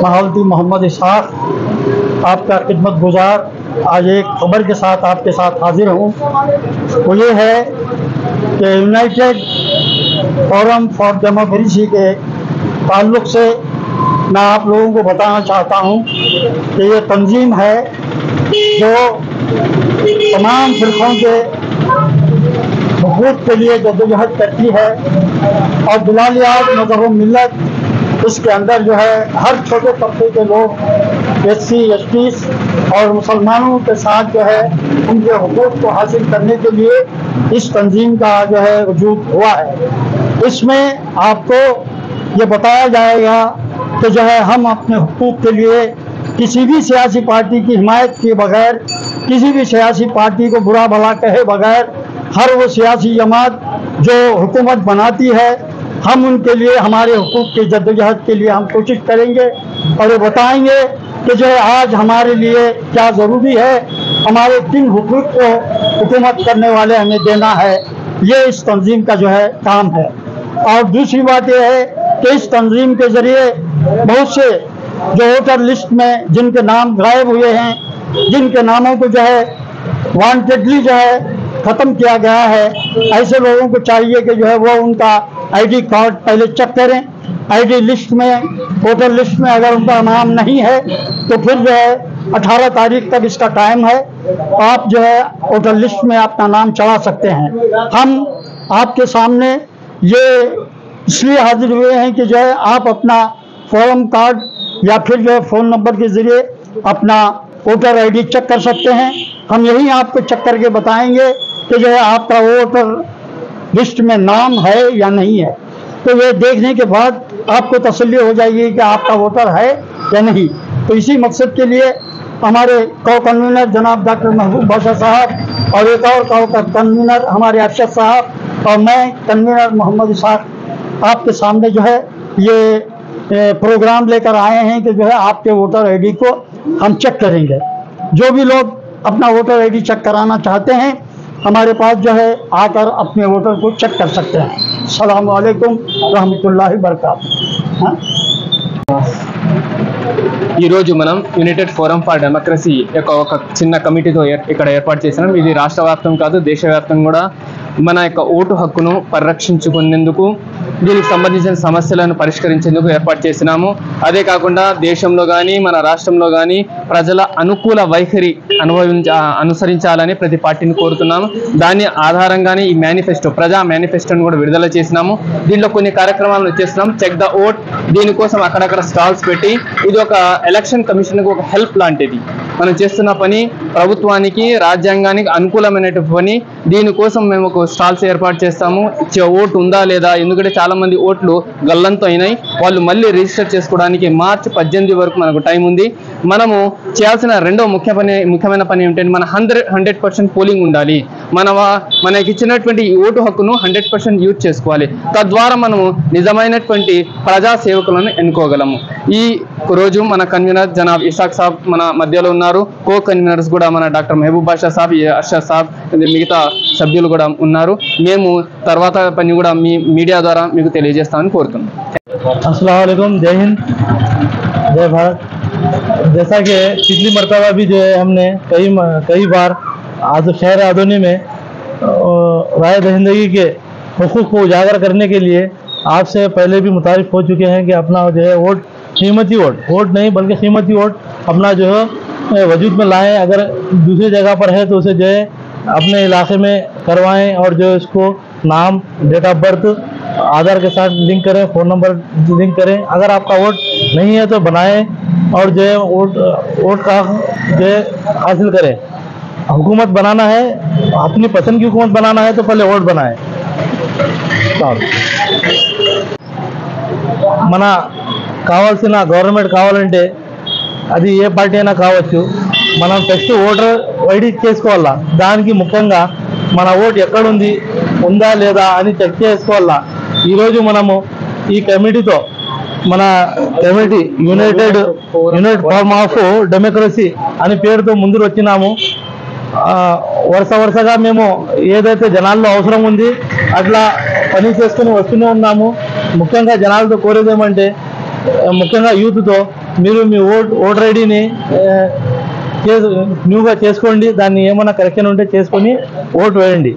Mahavati Mohammad Isaac आपका खिदमत गुजार आज एक खबर के साथ आपके साथ हाजिर हूँ। वो ये है कि यूनाइटेड फोरम फॉर डेमोक्रेसी के ताल्लुक़ से मैं आप लोगों को बताना चाहता हूँ कि ये तंजीम है जो तमाम फिरकों के हुकूक़ के लिए जद्दोजहद करती है और बिलालियात मज़हब मिल्लत इसके अंदर जो है हर छोटे तबके के लोग एससी एसटीज़ और मुसलमानों के साथ जो है उनके हुकूक़ को हासिल करने के लिए इस तंजीम का जो है वजूद हुआ है। इसमें आपको ये बताया जाएगा कि जो है हम अपने हुकूक़ के लिए किसी भी सियासी पार्टी की हिमायत किए बगैर, किसी भी सियासी पार्टी को बुरा भला कहे बगैर, हर वो सियासी जमात जो हुकूमत बनाती है हम उनके लिए हमारे हुकूक़ की जद्दोजहद के लिए हम कोशिश करेंगे और ये बताएंगे कि जो है आज हमारे लिए क्या ज़रूरी है, हमारे किन हुकूक़ को हुकूमत करने वाले हमें देना है। ये इस तंजीम का जो है काम है। और दूसरी बात यह है कि इस तंजीम के ज़रिए बहुत से जो वोटर लिस्ट में जिनके नाम गायब हुए हैं, जिनके नामों को जो है वांटेडली जो है ख़त्म किया गया है, ऐसे लोगों को चाहिए कि जो है वो उनका आईडी कार्ड पहले चेक करें। आईडी लिस्ट में, वोटर लिस्ट में अगर उनका नाम नहीं है तो फिर जो है 18 तारीख तक इसका टाइम है, आप जो है वोटर लिस्ट में अपना नाम चढ़ा सकते हैं। हम आपके सामने ये इसलिए हाजिर हुए हैं कि जो है आप अपना फॉर्म कार्ड या फिर जो है फ़ोन नंबर के ज़रिए अपना वोटर आईडी चेक कर सकते हैं। हम यही आपको चेक करके बताएंगे कि जो है आपका वोटर लिस्ट में नाम है या नहीं है। तो ये देखने के बाद आपको तसल्ली हो जाएगी कि आपका वोटर है या नहीं। तो इसी मकसद के लिए हमारे को कन्वीनर जनाब डॉक्टर महबूब बाशा साहब और एक और को कन्वीनर हमारे अरशद साहब और मैं कन्वीनर मोहम्मद इसाक आपके सामने जो है ये प्रोग्राम लेकर आए हैं कि जो है आपके वोटर आईडी को हम चेक करेंगे। जो भी लोग अपना वोटर आईडी चेक कराना चाहते हैं हमारे पास जो है आकर अपने वोटर को चेक कर सकते हैं। अस्सलामु अलैकुम रहमतुल्लाहि बरकातुहू। ఈరోజు మనం యునైటెడ్ ఫోరం ఫర్ డెమోక్రసీ యొక్క ఒక చిన్న కమిటీతో ఇక్కడ ఏర్పాటు చేసినాం. ఇది రాష్ట్ర వ్యాప్తం కాదు, దేశవ్యాప్తంగా కూడా మన యొక్క ఓటు హక్కును పరిరక్షించుకునేందుకు, దీనికి సంబంధించిన సమస్యలను పరిష్కరించేందుకు ఏర్పాటు చేసినాము. అదే కాకుండా దేశంలో కానీ మన రాష్ట్రంలో కానీ ప్రజల అనుకూల వైఖరి అనుసరించాలని ప్రతి పార్టీని కోరుతున్నాము. దాని ఆధారంగానే ఈ మేనిఫెస్టో, ప్రజా మేనిఫెస్టోని కూడా విడుదల చేసినాము. దీనిలో కొన్ని కార్యక్రమాలను చేస్తున్నాం. చెక్ ద ఓట్, దీనికోసం అక్కడక్కడ స్టాల్స్ పెట్టి ఇది ఒక ఎలక్షన్ కమిషన్కి ఒక హెల్ప్ లాంటిది. మనం చేస్తున్న పని ప్రభుత్వానికి, రాజ్యాంగానికి అనుకూలమైనటువంటి పని. దీనికోసం మేము ఒక స్టాల్స్ ఏర్పాటు చేస్తాము. ఓటు ఉందా లేదా, ఎందుకంటే చాలా మంది ఓట్లు గల్లంతో అయినాయి, వాళ్ళు మళ్ళీ రిజిస్టర్ చేసుకోవడానికి మార్చి 18 వరకు మనకు టైం ఉంది. మనము చేయాల్సిన రెండో ముఖ్యమైన పని ఏంటంటే మన 100% పోలింగ్ ఉండాలి. మనకి ఇచ్చినటువంటి ఈ ఓటు హక్కును 100% యూజ్ చేసుకోవాలి. తద్వారా మనము నిజమైనటువంటి ప్రజా సేవకులను ఎన్నుకోగలము. ఈ రోజు మన కన్వీనర్ జనాబ్ ఇసాక్ సాబ్ మన మధ్యలో ఉన్నారు. కో కన్వీనర్స్ కూడా మన డాక్టర్ మహబూబ్ బాషా సాబ్, అర్షద్ సాబ్, మిగతా సభ్యులు కూడా ఉన్నారు. మేము తర్వాత పని కూడా మీ మీడియా ద్వారా మీకు తెలియజేస్తామని కోరుతున్నాం. अस्सलाम वालेकुम, जय हिंद, जय भारत। जैसा कि पिछली मरतबा भी जो है हमने कई बार आज शहर आदोनी में राय दहिंदगी के हुकूक़ को उजागर करने के लिए आपसे पहले भी मुतारिफ हो चुके हैं कि अपना जो है वोट, कीमती वोट नहीं बल्कि कीमती वोट अपना जो है वजूद में लाएं। अगर दूसरी जगह पर है तो उसे जो है अपने इलाके में करवाएं और जो इसको नाम, डेट ऑफ बर्थ आधार के साथ लिंक करें, फ़ोन नंबर लिंक करें। अगर आपका वोट नहीं है तो बनाएं और जो है वोट का जो है हासिल करें। हुकूमत बनाना है, अपनी पसंद की हुकूमत बनाना है तो पहले वोट बनाएं। మన కావాల్సిన గవర్నమెంట్ కావాలంటే అది ఏ పార్టీ అయినా కావచ్చు, మనం ఫస్ట్ ఓటర్ ఐడి చేసుకోవాలా. దానికి ముఖ్యంగా మన ఓటు ఎక్కడుంది, ఉందా లేదా అని చెక్ చేసుకోవాలా. ఈరోజు మనము ఈ కమిటీతో, మన committee United forum of democracy అని పేరుతో ముందుకు వచ్చినాము. వరుసగా మేము ఏదైతే జనాల్లో అవసరం ఉంది అట్లా పని చేసుకుని వస్తూనే ఉన్నాము. ముఖ్యంగా జనాలతో కోరేదేమంటే, ముఖ్యంగా యూత్తో మీరు మీ ఓటర్ ఐడిని న్యూగా చేసుకోండి. దాన్ని ఏమైనా కరెక్షన్ ఉంటే చేసుకొని ఓటు వేయండి.